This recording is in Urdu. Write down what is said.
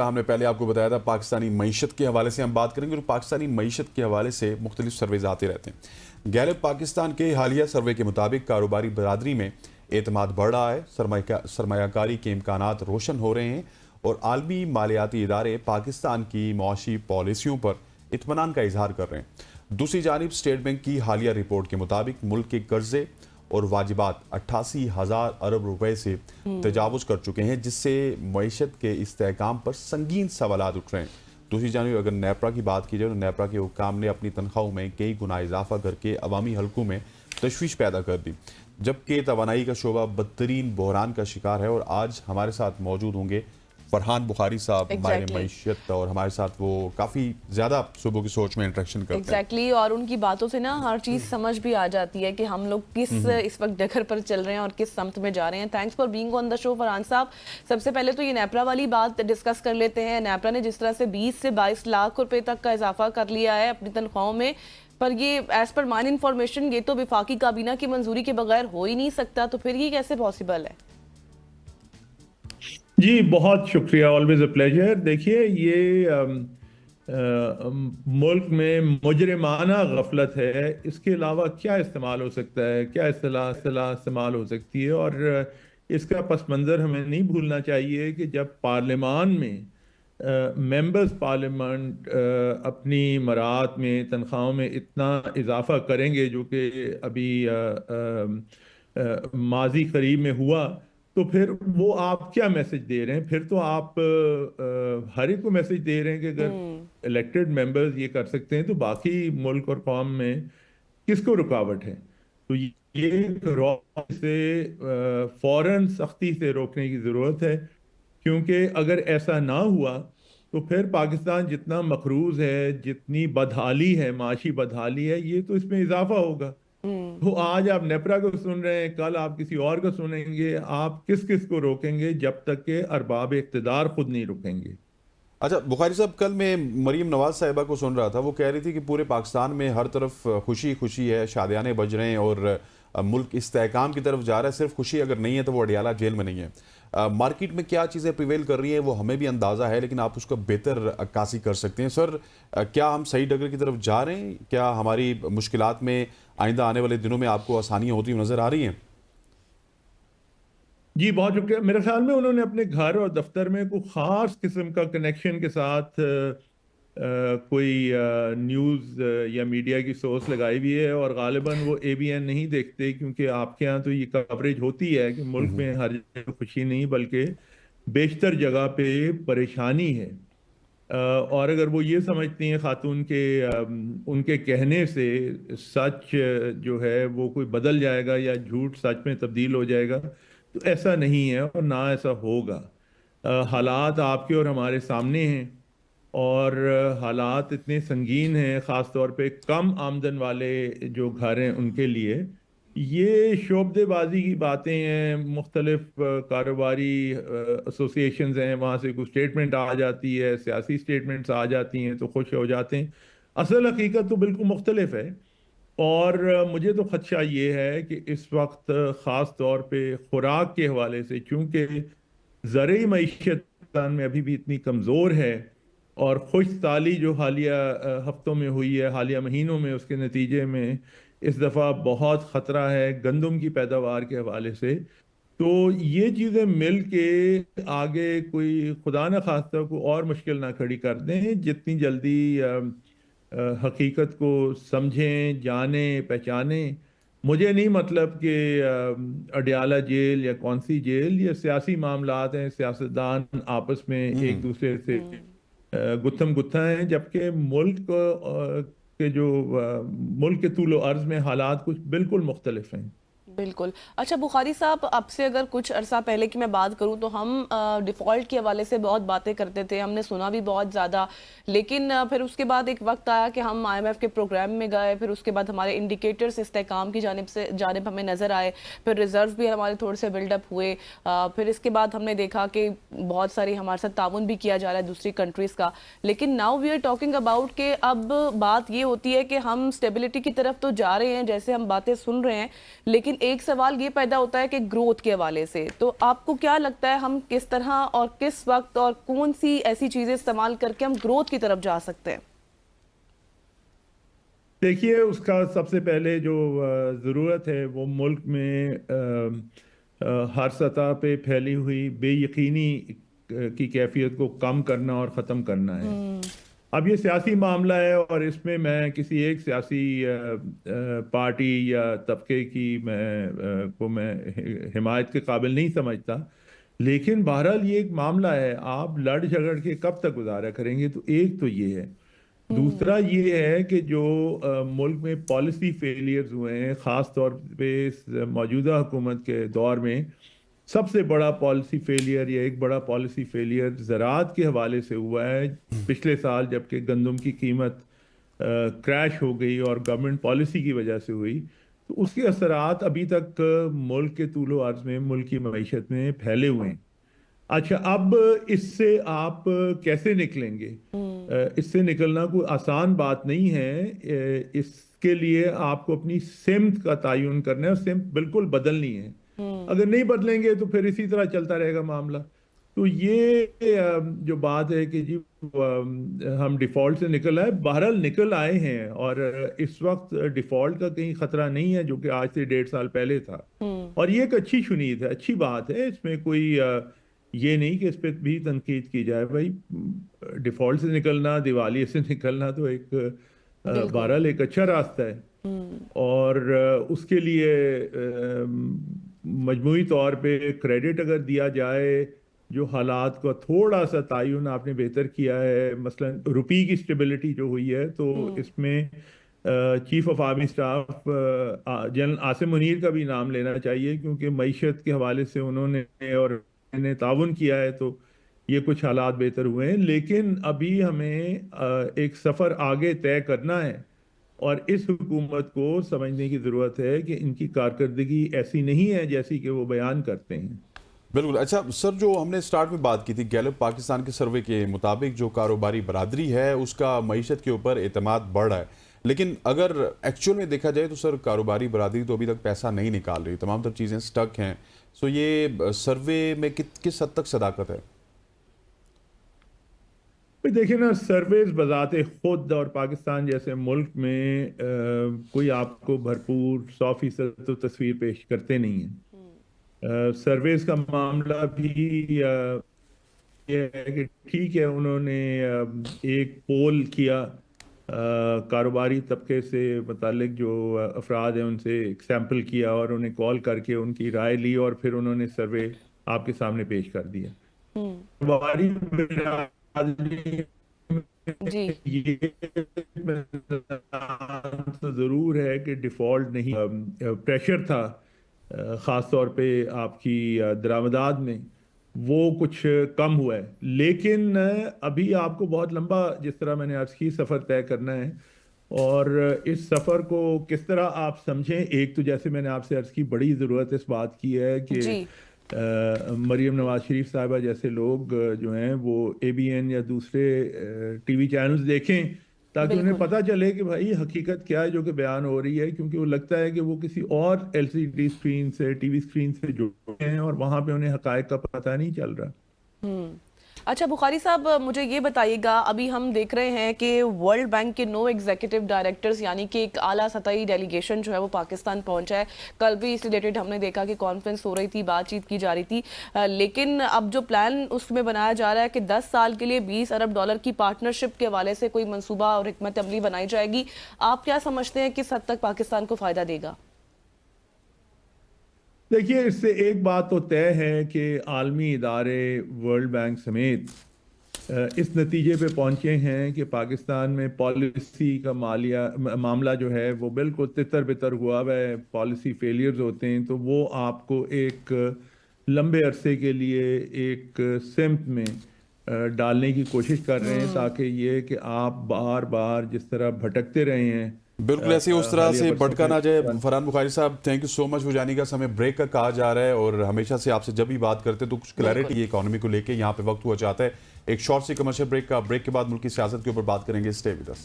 ہم نے پہلے آپ کو بتایا تھا پاکستانی معیشت کے حوالے سے ہم بات کریں گے، اور پاکستانی معیشت کے حوالے سے مختلف سرویز آتے رہتے ہیں۔ گیلپ پاکستان کے حالیہ سروے کے مطابق کاروباری برادری میں اعتماد بڑھ رہا ہے، سرمایہ کاری کے امکانات روشن ہو رہے ہیں، اور عالمی مالیاتی ادارے پاکستان کی معاشی پالیسیوں پر اطمینان کا اظہار کر رہے ہیں۔ دوسری جانب اسٹیٹ بینک کی حالیہ رپورٹ کے مطابق ملک کے قرضے اور واجبات 88,000 ارب روپے سے تجاوز کر چکے ہیں، جس سے معیشت کے استحکام پر سنگین سوالات اٹھ رہے ہیں۔ دوسری جانب اگر نیپرا کی بات کی جائے تو نیپرا کے حکام نے اپنی تنخواہوں میں کئی گنا اضافہ کر کے عوامی حلقوں میں تشویش پیدا کر دی، جبکہ توانائی کا شعبہ بدترین بحران کا شکار ہے۔ اور آج ہمارے ساتھ موجود ہوں گے فرحان بخاری صاحب، ماہر معیشت، اور ہمارے ساتھ وہ کافی زیادہ صوبوں کی سوچ میں انٹریکشن کرتے ہیں۔ اور ان کی باتوں سے نا ہر چیز سمجھ بھی آ جاتی ہے کہ ہم لوگ کس اس وقت ڈگر پر چل رہے ہیں اور کس سمت میں جا رہے ہیں۔ تھینکس فار بینگ آن دا شو فرحان صاحب۔ سب سے پہلے تو یہ نیپرا والی بات ڈسکس کر لیتے ہیں۔ نیپرا نے جس طرح سے 20 سے 22 لاکھ روپے تک کا اضافہ کر لیا ہے اپنی تنخواہوں میں، پر یہ ایز پر مائی انفارمیشن یہ تو وفاقی کابینہ کی منظوری کے بغیر ہو ہی نہیں سکتا، تو پھر یہ کیسے پاسبل ہے؟ جی بہت شکریہ، آلویز اے پلیجر۔ دیکھیے یہ ملک میں مجرمانہ غفلت ہے، اس کے علاوہ کیا استعمال ہو سکتا ہے، کیا اصطلاح استعمال ہو سکتی ہے؟ اور اس کا پس منظر ہمیں نہیں بھولنا چاہیے کہ جب پارلیمان میں ممبرز پارلیمنٹ اپنی مراعات میں تنخواہوں میں اتنا اضافہ کریں گے جو کہ ابھی ماضی قریب میں ہوا، تو پھر وہ آپ کیا میسج دے رہے ہیں؟ پھر تو آپ ہر ایک کو میسج دے رہے ہیں کہ اگر الیکٹڈ ممبرز یہ کر سکتے ہیں تو باقی ملک اور قوم میں کس کو رکاوٹ ہے؟ تو یہ سے فوراً سختی سے روکنے کی ضرورت ہے، کیونکہ اگر ایسا نہ ہوا تو پھر پاکستان جتنا مقروض ہے، جتنی بدحالی ہے، معاشی بدحالی ہے، یہ تو اس میں اضافہ ہوگا۔ تو آج آپ نیپرا کو سن رہے ہیں، کل آپ کسی اور کو سنیں گے، آپ کس کس کو روکیں گے جب تک کہ ارباب اقتدار خود نہیں رکیں گے؟ اچھا بخاری صاحب، کل میں مریم نواز صاحبہ کو سن رہا تھا، وہ کہہ رہی تھی کہ پورے پاکستان میں ہر طرف خوشی خوشی ہے، شادیانے بج رہے ہیں اور ملک استحکام کی طرف جا رہا ہے۔ صرف خوشی اگر نہیں ہے تو وہ اڈیالہ جیل میں نہیں ہے۔ مارکیٹ میں کیا چیزیں پریویل کر رہی ہیں وہ ہمیں بھی اندازہ ہے، لیکن آپ اس کو بہتر عکاسی کر سکتے ہیں۔ سر، کیا ہم صحیح ڈگر کی طرف جا رہے ہیں؟ کیا ہماری مشکلات میں آئندہ آنے والے دنوں میں آپ کو آسانیاں ہوتی ہوئی نظر آ رہی ہیں؟ جی بہت شکریہ۔ میرے خیال میں انہوں نے اپنے گھر اور دفتر میں کوئی خاص قسم کا کنیکشن کے ساتھ کوئی نیوز یا میڈیا کی سورس لگائی ہوئی ہے، اور غالباً وہ اے بی این نہیں دیکھتے، کیونکہ آپ کے ہاں تو یہ کوریج ہوتی ہے کہ ملک میں ہر جگہ خوشی نہیں بلکہ بیشتر جگہ پہ پریشانی ہے۔ اور اگر وہ یہ سمجھتی ہیں خاتون کے ان کے کہنے سے سچ جو ہے وہ کوئی بدل جائے گا یا جھوٹ سچ میں تبدیل ہو جائے گا، تو ایسا نہیں ہے اور نہ ایسا ہوگا۔ حالات آپ کے اور ہمارے سامنے ہیں، اور حالات اتنے سنگین ہیں، خاص طور پہ کم آمدن والے جو گھر ہیں ان کے لیے۔ یہ شعبدے بازی کی باتیں ہیں، مختلف کاروباری ایسوسی ایشنز ہیں، وہاں سے کوئی اسٹیٹمنٹ آ جاتی ہے، سیاسی اسٹیٹمنٹس آ جاتی ہیں تو خوش ہو جاتے ہیں۔ اصل حقیقت تو بالکل مختلف ہے، اور مجھے تو خدشہ یہ ہے کہ اس وقت خاص طور پہ خوراک کے حوالے سے، چونکہ زرعی معیشت میں ابھی بھی اتنی کمزور ہے، اور خشک سالی جو حالیہ ہفتوں میں ہوئی ہے، حالیہ مہینوں میں، اس کے نتیجے میں اس دفعہ بہت خطرہ ہے گندم کی پیداوار کے حوالے سے۔ تو یہ چیزیں مل کے آگے کوئی خدا نہ خواستہ کو اور مشکل نہ کھڑی کر دیں، جتنی جلدی حقیقت کو سمجھیں، جانیں، پہچانیں۔ مجھے نہیں مطلب کہ اڈیالہ جیل یا کون سی جیل، یہ سیاسی معاملات ہیں، سیاستدان آپس میں ایک دوسرے سے گتھم گتھا ہیں، جبکہ ملک کے جو ملک کے طول و عرض میں حالات کچھ بالکل مختلف ہیں۔ بالکل۔ اچھا بخاری صاحب، اب سے اگر کچھ عرصہ پہلے کی میں بات کروں تو ہم ڈیفالٹ کے حوالے سے بہت باتیں کرتے تھے، ہم نے سنا بھی بہت زیادہ، لیکن پھر اس کے بعد ایک وقت آیا کہ ہم آئی ایم ایف کے پروگرام میں گئے، پھر اس کے بعد ہمارے انڈیکیٹرز استحکام کی جانب ہمیں نظر آئے، پھر ریزرو بھی ہمارے تھوڑے سے بلڈ اپ ہوئے، پھر اس کے بعد ہم نے دیکھا کہ بہت ساری ہمارے ساتھ تعاون بھی کیا جا رہا ہے دوسری کنٹریز کا۔ لیکن now we are talking about کہ اب بات یہ ہوتی ہے کہ ہم اسٹیبلٹی کی طرف تو جا رہے ہیں جیسے ہم باتیں سن رہے ہیں، لیکن ایک سوال یہ پیدا ہوتا ہے کہ گروتھ کے حوالے سے تو آپ کو کیا لگتا ہے ہم کس طرح اور کس وقت اور کون سی ایسی چیزیں استعمال کر کے ہم گروتھ کی طرف جا سکتے ہیں؟ دیکھیے، اس کا سب سے پہلے جو ضرورت ہے وہ ملک میں ہر سطح پہ پھیلی ہوئی بے یقینی کی کیفیت کو کم کرنا اور ختم کرنا ہے۔ اب یہ سیاسی معاملہ ہے اور اس میں میں کسی ایک سیاسی پارٹی یا طبقے کی میں حمایت کے قابل نہیں سمجھتا، لیکن بہرحال یہ ایک معاملہ ہے، آپ لڑ جھگڑ کے کب تک گزارا کریں گے؟ تو ایک تو یہ ہے۔ دوسرا یہ ہے کہ جو ملک میں پالیسی فیلئرز ہوئے ہیں، خاص طور پہ اس موجودہ حکومت کے دور میں سب سے بڑا پالیسی فیلئر یا ایک بڑا پالیسی فیلئر زراعت کے حوالے سے ہوا ہے پچھلے سال، جبکہ گندم کی قیمت کریش ہو گئی اور گورنمنٹ پالیسی کی وجہ سے ہوئی، تو اس کے اثرات ابھی تک ملک کے طول و عرض میں ملک کی معیشت میں پھیلے ہوئے ہیں۔ اچھا، اب اس سے آپ کیسے نکلیں گے؟ اس سے نکلنا کوئی آسان بات نہیں ہے۔ اس کے لیے آپ کو اپنی سمت کا تعین کرنا ہے اور سمت بالکل بدلنی ہے۔ اگر نہیں بدلیں گے تو پھر اسی طرح چلتا رہے گا معاملہ۔ تو یہ جو بات ہے کہ جی ہم ڈیفالٹ سے نکل آئے، بہرحال نکل آئے ہیں، اور اس وقت ڈیفالٹ کا کہیں خطرہ نہیں ہے جو کہ آج سے 1.5 سال پہلے تھا، اور یہ ایک اچھی شنید ہے، اچھی بات ہے۔ اس میں کوئی یہ نہیں کہ اس پہ بھی تنقید کی جائے۔ بھائی، ڈیفالٹ سے نکلنا، دیوالیے سے نکلنا تو ایک بہرحال ایک اچھا راستہ ہے، اور اس کے لیے مجموعی طور پہ کریڈٹ اگر دیا جائے، جو حالات کا تھوڑا سا تعین آپ نے بہتر کیا ہے، مثلا روپی کی اسٹیبلٹی جو ہوئی ہے، تو اس میں chief of army staff general Asim Munir کا بھی نام لینا چاہیے، کیونکہ معیشت کے حوالے سے انہوں نے اور نے تعاون کیا ہے، تو یہ کچھ حالات بہتر ہوئے ہیں۔ لیکن ابھی ہمیں ایک سفر آگے طے کرنا ہے، اور اس حکومت کو سمجھنے کی ضرورت ہے کہ ان کی کارکردگی ایسی نہیں ہے جیسی کہ وہ بیان کرتے ہیں۔ بالکل۔ اچھا سر، جو ہم نے سٹارٹ میں بات کی تھی، گیلپ پاکستان کے سروے کے مطابق جو کاروباری برادری ہے اس کا معیشت کے اوپر اعتماد بڑھ رہا ہے، لیکن اگر ایکچوئل میں دیکھا جائے تو سر کاروباری برادری تو ابھی تک پیسہ نہیں نکال رہی، تمام تر چیزیں سٹک ہیں۔ سو یہ سروے میں کس حد تک صداقت ہے؟ دیکھیں نا، سرویز بذات خود اور پاکستان جیسے ملک میں کوئی آپ کو بھرپور 100% تو تصویر پیش کرتے نہیں ہیں۔ سرویز کا معاملہ بھی یہ ہے کہ ٹھیک ہے، انہوں نے ایک پول کیا کاروباری طبقے سے متعلق جو افراد ہیں ان سے ایک سیمپل کیا، اور انہیں کال کر کے ان کی رائے لی، اور پھر انہوں نے سروے آپ کے سامنے پیش کر دیا۔ کاروباری جی یہ ضرور ہے کہ ڈیفالٹ نہیں، پریشر تھا خاص طور پہ آپ کی درآمدات میں، وہ کچھ کم ہوا ہے، لیکن ابھی آپ کو بہت لمبا، جس طرح میں نے عرض کی، سفر طے کرنا ہے، اور اس سفر کو کس طرح آپ سمجھیں۔ ایک تو جیسے میں نے آپ سے عرض کی، بڑی ضرورت اس بات کی ہے کہ مریم نواز شریف صاحبہ جیسے لوگ جو ہیں وہ اے بی این یا دوسرے ٹی وی چینلز دیکھیں، تاکہ انہیں پتہ چلے کہ بھائی حقیقت کیا ہے جو کہ بیان ہو رہی ہے، کیونکہ وہ لگتا ہے کہ وہ کسی اور ایل سی ڈی اسکرین سے، ٹی وی اسکرین سے جڑے ہیں، اور وہاں پہ انہیں حقائق کا پتہ نہیں چل رہا۔ اچھا بخاری صاحب، مجھے یہ بتائیے گا، ابھی ہم دیکھ رہے ہیں کہ ورلڈ بینک کے 9 ایگزیکٹو ڈائریکٹرز، یعنی کہ ایک اعلیٰ سطحی ڈیلیگیشن جو ہے وہ پاکستان پہنچا ہے۔ کل بھی اس ریلیٹڈ ہم نے دیکھا کہ کانفرنس ہو رہی تھی، بات چیت کی جا رہی تھی، لیکن اب جو پلان اس میں بنایا جا رہا ہے کہ 10 سال کے لیے $20 ارب کی پارٹنرشپ کے حوالے سے کوئی منصوبہ اور حکمت عملی بنائی جائے گی۔ آپ کیا سمجھتے ہیں کس حد تک پاکستان کو فائدہ دے گا؟ دیکھیے، اس سے ایک بات تو طے ہے کہ عالمی ادارے ورلڈ بینک سمیت اس نتیجے پہ پہنچے ہیں کہ پاکستان میں پالیسی کا معاملہ جو ہے وہ بالکل تتر بتر ہوا ہے۔ پالیسی فیلئرز ہوتے ہیں تو وہ آپ کو ایک لمبے عرصے کے لیے ایک سمت میں ڈالنے کی کوشش کر رہے ہیں، تاکہ یہ کہ آپ بار بار جس طرح بھٹکتے رہے ہیں، بالکل ایسے اس طرح سے بھٹکا نہ جائے۔ فرحان بخاری صاحب، تھینک یو سو مچ ہو جانے کا، ہمیں بریک کا کہا جا رہا ہے، اور ہمیشہ سے آپ سے جب بھی بات کرتے تو کچھ کلیئرٹی اکانومی کو لے کے یہاں پہ وقت ہوا چاہتا ہے۔ ایک شارٹ سی کمرشل بریک کا، بریک کے بعد ملکی سیاست کے اوپر بات کریں گے۔ Stay with us.